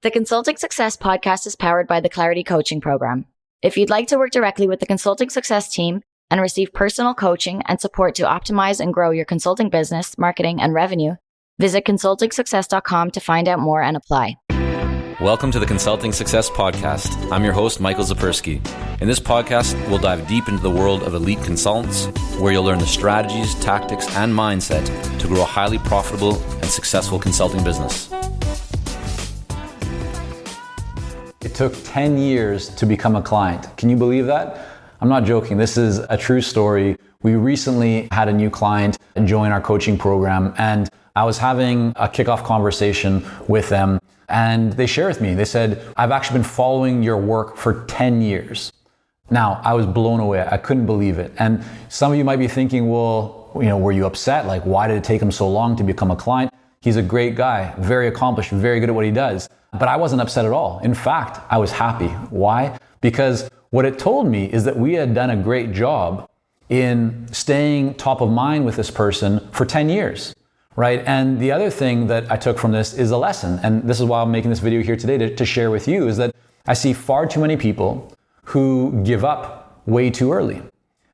The Consulting Success podcast is powered by the Clarity Coaching Program. If you'd like to work directly with the Consulting Success team and receive personal coaching and support to optimize and grow your consulting business, marketing, and revenue, visit consultingsuccess.com to find out more and apply. Welcome to the Consulting Success Podcast. I'm your host, Michael Zipursky. In this podcast, we'll dive deep into the world of elite consultants, where you'll learn the strategies, tactics, and mindset to grow a highly profitable and successful consulting business. It took 10 years to become a client. Can you believe that? I'm not joking. This is a true story. We recently had a new client join our coaching program, and I was having a kickoff conversation with them. And they shared with me, they said, I've actually been following your work for 10 years. Now, I was blown away. I couldn't believe it. And some of you might be thinking, well, were you upset? Like, why did it take him so long to become a client? He's a great guy, very accomplished, very good at what he does. But I wasn't upset at all. In fact, I was happy. Why? Because what it told me is that we had done a great job in staying top of mind with this person for 10 years. Right? And the other thing that I took from this is a lesson. And this is why I'm making this video here today to share with you, is that I see far too many people who give up way too early.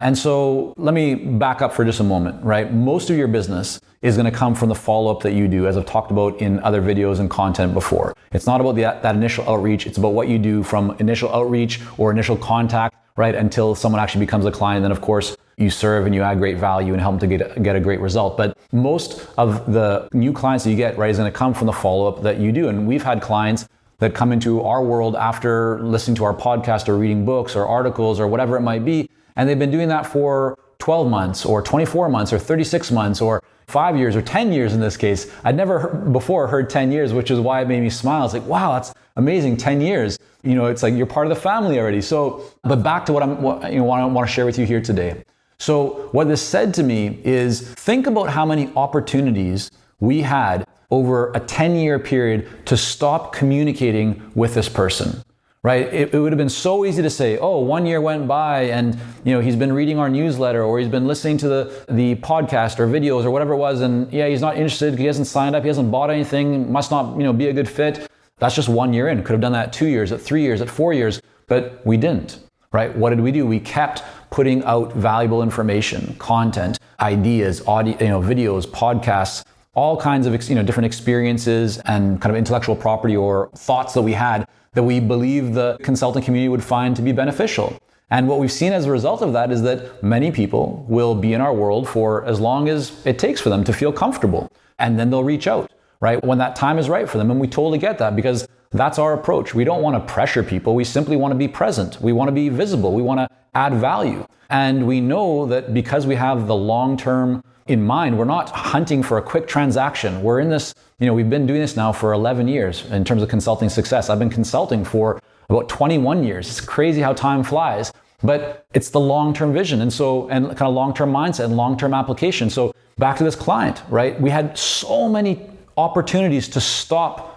And so let me back up for just a moment, right? Most of your business is going to come from the follow-up that you do, as I've talked about in other videos and content before. It's not about that initial outreach. It's about what you do from initial outreach or initial contact, right? Until someone actually becomes a client. And then of course, you serve and you add great value and help them to get a great result. But most of the new clients that you get, right, is going to come from the follow-up that you do. And we've had clients that come into our world after listening to our podcast or reading books or articles or whatever it might be. And they've been doing that for 12 months or 24 months or 36 months or 5 years or 10 years in this case. I'd never before heard 10 years, which is why it made me smile. It's like, wow, that's amazing, 10 years. It's like you're part of the family already. So, but back to what I want to share with you here today. So what this said to me is, think about how many opportunities we had over a 10-year period to stop communicating with this person, right? It would have been so easy to say, oh, 1 year went by and he's been reading our newsletter, or he's been listening to the podcast or videos or whatever it was, and yeah, he's not interested, he hasn't signed up, he hasn't bought anything, must not be a good fit. That's just 1 year in. Could have done that at 2 years, at 3 years, at 4 years, but we didn't. Right? What did we do? We kept putting out valuable information, content, ideas, audio, videos, podcasts, all kinds of different experiences and kind of intellectual property or thoughts that we had that we believe the consulting community would find to be beneficial. And what we've seen as a result of that is that many people will be in our world for as long as it takes for them to feel comfortable, and then they'll reach out, right, when that time is right for them. And we totally get that, because that's our approach. We don't want to pressure people. We simply want to be present. We want to be visible. We want to add value. And we know that because we have the long term in mind, we're not hunting for a quick transaction. We're in this, we've been doing this now for 11 years in terms of consulting success. I've been consulting for about 21 years. It's crazy how time flies, but it's the long-term vision. And kind of long-term mindset and long-term application. So back to this client, right? We had so many opportunities to stop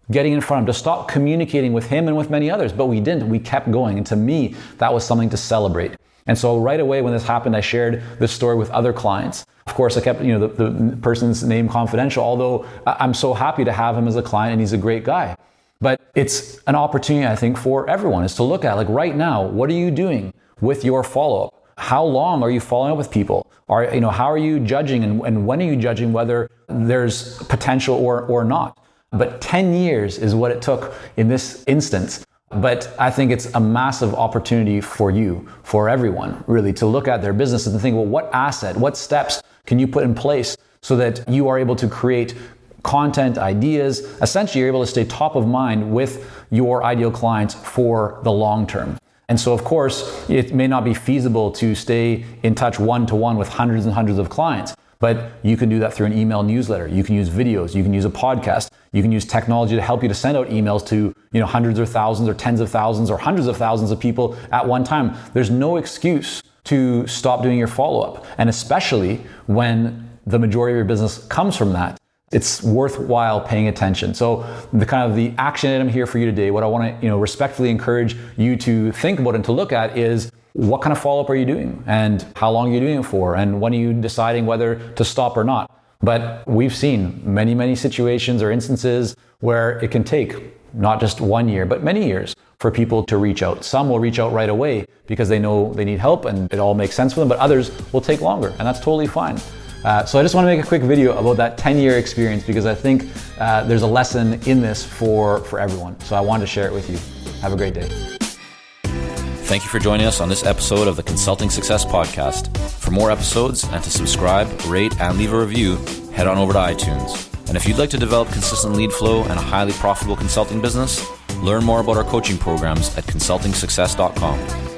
getting in front of him, to stop communicating with him and with many others, but we didn't. We kept going. And to me, that was something to celebrate. And so right away when this happened, I shared this story with other clients. Of course, I kept the person's name confidential, although I'm so happy to have him as a client and he's a great guy. But it's an opportunity, I think, for everyone, is to look at, like, right now, what are you doing with your follow-up? How long are you following up with people? How are you judging, and when are you judging whether there's potential or not? But 10 years is what it took in this instance. But I think it's a massive opportunity for you, for everyone, really, to look at their business and think, well, what asset, what steps can you put in place so that you are able to create content, ideas? Essentially, you're able to stay top of mind with your ideal clients for the long term. And so, of course, it may not be feasible to stay in touch one-to-one with hundreds and hundreds of clients, but you can do that through an email newsletter. You can use videos, you can use a podcast, you can use technology to help you to send out emails to hundreds or thousands or tens of thousands or hundreds of thousands of people at one time. There's no excuse to stop doing your follow-up. And especially when the majority of your business comes from that, it's worthwhile paying attention. So the action item here for you today, what I want to respectfully encourage you to think about and to look at is, what kind of follow-up are you doing, and how long are you doing it for, and when are you deciding whether to stop or not? But we've seen many, many situations or instances where it can take not just 1 year, but many years for people to reach out. Some will reach out right away because they know they need help and it all makes sense for them, but others will take longer, and that's totally fine. So I just want to make a quick video about that 10-year experience because I think there's a lesson in this for everyone. So I wanted to share it with you. Have a great day. Thank you for joining us on this episode of the Consulting Success Podcast. For more episodes and to subscribe, rate, and leave a review, head on over to iTunes. And if you'd like to develop consistent lead flow and a highly profitable consulting business, learn more about our coaching programs at consultingsuccess.com.